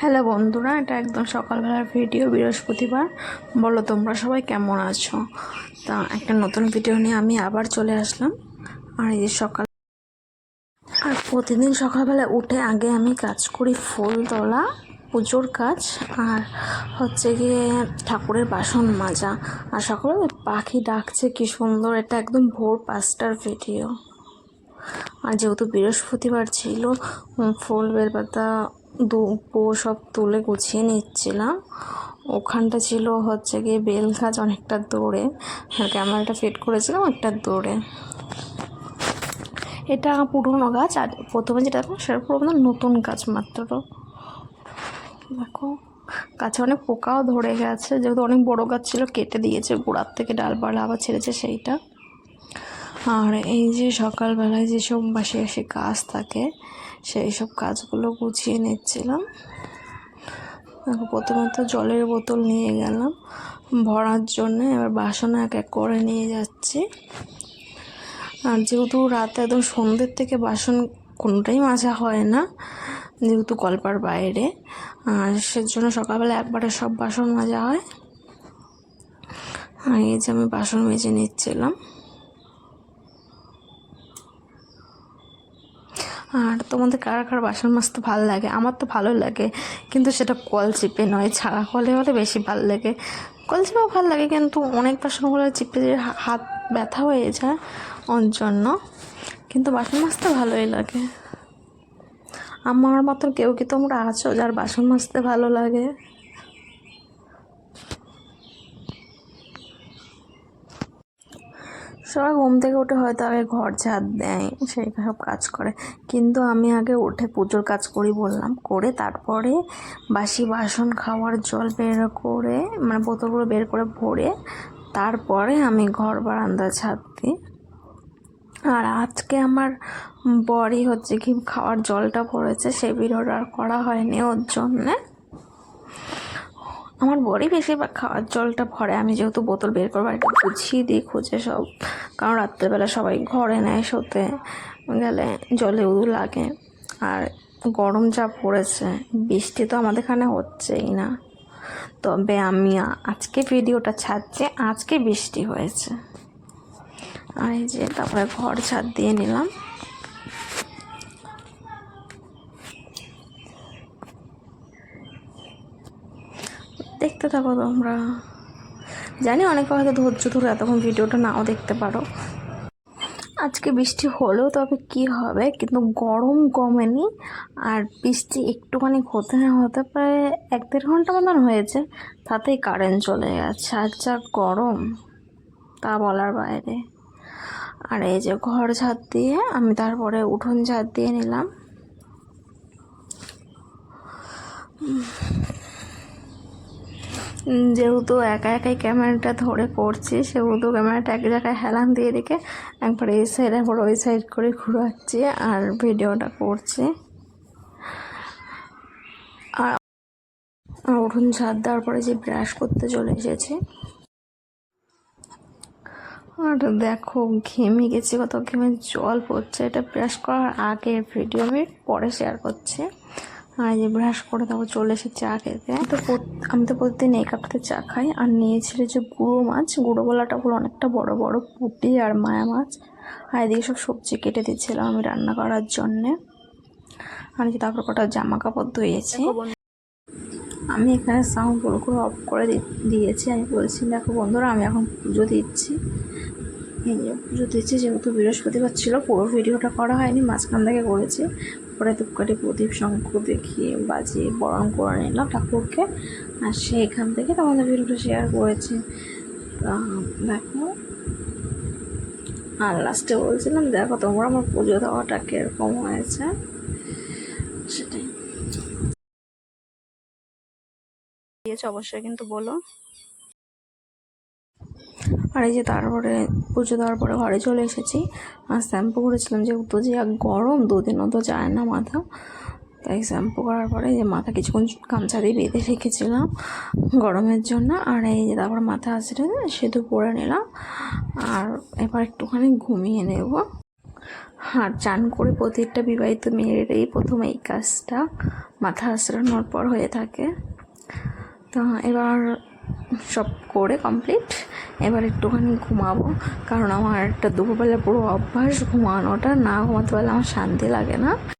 Hello বন্ধুরা, এটা একদম সকালবেলার ভিডিও, বৃহস্পতিবার। বলো তোমরা সবাই কেমন আছো? তা একটা নতুন ভিডিও নিয়ে আমি আবার চলে আসলাম। আর এই যে প্রতিদিন সকালবেলা উঠে আগে আমি কাজ করি ফুল তোলা, পুজোর কাজ, আর হচ্ছে গিয়ে ঠাকুরের বাসন মাজা। আর সকালে পাখি ডাকছে কি সুন্দর, এটা একদম ভোর 5টার ভিডিও। আর যেহেতু বৃহস্পতিবার ছিল, ফুল বেলপাতা দুপো সব তুলে গুছিয়ে নিচ্ছিলাম। ওখানটা ছিল হচ্ছে গিয়ে বেল গাছ অনেকটা দূরে, আর ক্যামেরাটা ফিট করেছিলাম একটা দূরে। এটা পুরোনো গাছ, আর প্রথমে যেটা দেখো সেটা পুরো নতুন গাছ মাত্র। দেখো গাছে অনেক পোকাও ধরে গেছে, যেহেতু অনেক বড় গাছ ছিল কেটে দিয়েছে, গোড়ার থেকে ডালপালা আবার ছেড়েছে সেইটা। আর এই যে সকালবেলায় যেসব বাসি বাসি কাজ থাকে সেই সব কাজগুলো গুছিয়ে নিচ্ছিলাম। প্রথমত জলের বোতল নিয়ে গেলাম ভরার জন্যে, এবার বাসন এক এক করে নিয়ে যাচ্ছি। আর যেহেতু রাতে একদম সন্ধ্যের থেকে বাসন কোনোটাই মাজা হয় না, যেহেতু কলপার বাইরে, আর সেজন্য সকালবেলা একবারে সব বাসন মাজা হয়। আর এই যে আমি বাসন মেজে নিচ্ছিলাম। আর তোমাদের কার কার বাসন মাজতে ভালো লাগে? আমার তো ভালো লাগে, কিন্তু সেটা কল চিপে নয়, ছাড়া কলে হলে বেশি ভালো লাগে। কল চিপেও ভালো লাগে, কিন্তু অনেক বাসনগুলো চিপে যে হাত ব্যথা হয়ে যায় ওর জন্য। কিন্তু বাসন মাজতে ভালোই লাগে। আমার মতো কেউ কি তোমরা আছো যার বাসন মাজতে ভালো লাগে? সবাই ঘুম থেকে উঠে হয়তো আগে ঘর ঝাড় দেয়, সেই সব কাজ করে, কিন্তু আমি আগে উঠে পুজোর কাজ করি বললাম, করে তারপরে বাসি বাসন, খাওয়ার জল বের করে, মানে বোতলগুলো বের করে ভরে তারপরে আমি ঘর বারান্দা ঝাড় দিই। আর আজকে আমার বরই হচ্ছে কি খাওয়ার জলটা পড়েছে, সেই ভিডিওটা আর করা হয়নি ওর জন্যে। আমার বরই বেশিরভাগ খাওয়ার জলটা ভরে, আমি যেহেতু বোতল বের করবো একটা গুছিয়ে দিই খুঁজে সব, কারণ রাত্রেবেলা সবাই ঘরে নেয়, শোতে গেলে জলে লাগে। আর গরম যা পড়েছে, বৃষ্টি তো আমাদের এখানে হচ্ছেই না, তবে আমি আজকে ভিডিওটা ছাড়ছি, আজকে বৃষ্টি হয়েছে। আর এই যে তারপরে ঘর ছাদ দিয়ে নিলাম। দেখতে থাকো তোমরা। জানি অনেকে হয়তো ধৈর্য ধরে এতক্ষণ ভিডিওটা নাও দেখতে পারো। আজকে বৃষ্টি হলেও তবে কি হবে, কিন্তু গরম কমেনি। আর বৃষ্টি একটুখানি হতে না হতে প্রায় 1-1.5 ঘন্টা মতন হয়েছে, তাতেই কারেন্ট চলে গেছে। আর যা গরম তা বলার বাইরে। আর এই যে ঘর ঝাড় দিয়ে আমি তারপরে উঠোন ঝাড় দিয়ে নিলাম। যেহেতু একা একাই ক্যামেরাটা ধরে করছি, সেহেতু ক্যামেরাটা এক জায়গায় হেলান দিয়ে রেখে একবার এই সাইড একবার ওই সাইড করে ঘুরাচ্ছি আর ভিডিওটা করছি। আর উঠোন ঝাড় দেওয়ার পরে যে ব্রাশ করতে চলে এসেছি। আর দেখো ঘেমে গেছি, কত ঘেমে জল পড়ছে। এটা ব্রাশ করার আগে ভিডিও আমি পরে শেয়ার করছি। আর যে ব্রাশ করে তারপর চলে এসে চা খেতে। আমি তো প্রতিদিন এই কাপটাতে চা খাই। আর নিয়েছিল যে গুঁড়ো মাছ, গুঁড়ো গলাটা হলো অনেকটা বড় বড় পুঁটি আর মায়া মাছ। আর এদিকে সব সবজি কেটে দিচ্ছিলাম আমি রান্না করার জন্যে। আর যে তারপর কটা জামা কাপড় ধুয়েছি। আমি এখানে সাউন্ড পুরো অফ করে দিয়েছি। আমি বলছি দেখো বন্ধুরা, আমি এখন পুজো দিচ্ছি। এই যে পুজো দিচ্ছি, যেহেতু বৃহস্পতিবার ছিল পুরো ভিডিওটা করা হয়নি, মাঝখান থেকে করেছি। পরে ধূপকাঠি প্রদীপ শঙ্খ দেখিয়ে বাজিয়ে বরণ করে নিলাম ঠাকুরকে, আর সেইখান থেকে তোমাদের ভিডিওটা শেয়ার করেছি। দেখো, আর লাস্টে বলছিলাম দেখো তোমরা আমার পুজো দেওয়াটা কীরকম হয়েছে সেটাই দিয়েছে, অবশ্যই কিন্তু বলো। আর এই যে তারপরে পুজো দেওয়ার পরে ঘরে চলে এসেছি। আর শ্যাম্পু করেছিলাম, যেহেতু যে গরম 2 দিনও তো যায় না মাথা, তাই শ্যাম্পু করার পরে যে মাথা কিছুক্ষণ গামছা দিয়ে বেঁধে রেখেছিলাম গরমের জন্য। আর এই যে তারপর মাথা আছড়ে সিঁদুর পরে নিলাম। আর এবার একটুখানি ঘুমিয়ে নেব। আর চান করে প্রতিটা বিবাহিত মেয়েরই প্রথম এই কাজটা মাথা আঁচড়ানোর পর হয়ে থাকে। তো এবার সব করে কমপ্লিট, এবার একটুখানি ঘুমাবো, কারণ আমার একটা দুপুরবেলা পুরো অভ্যাস ঘুমানোটা, না ঘুমাতে পারলে আমার শান্তি লাগে না।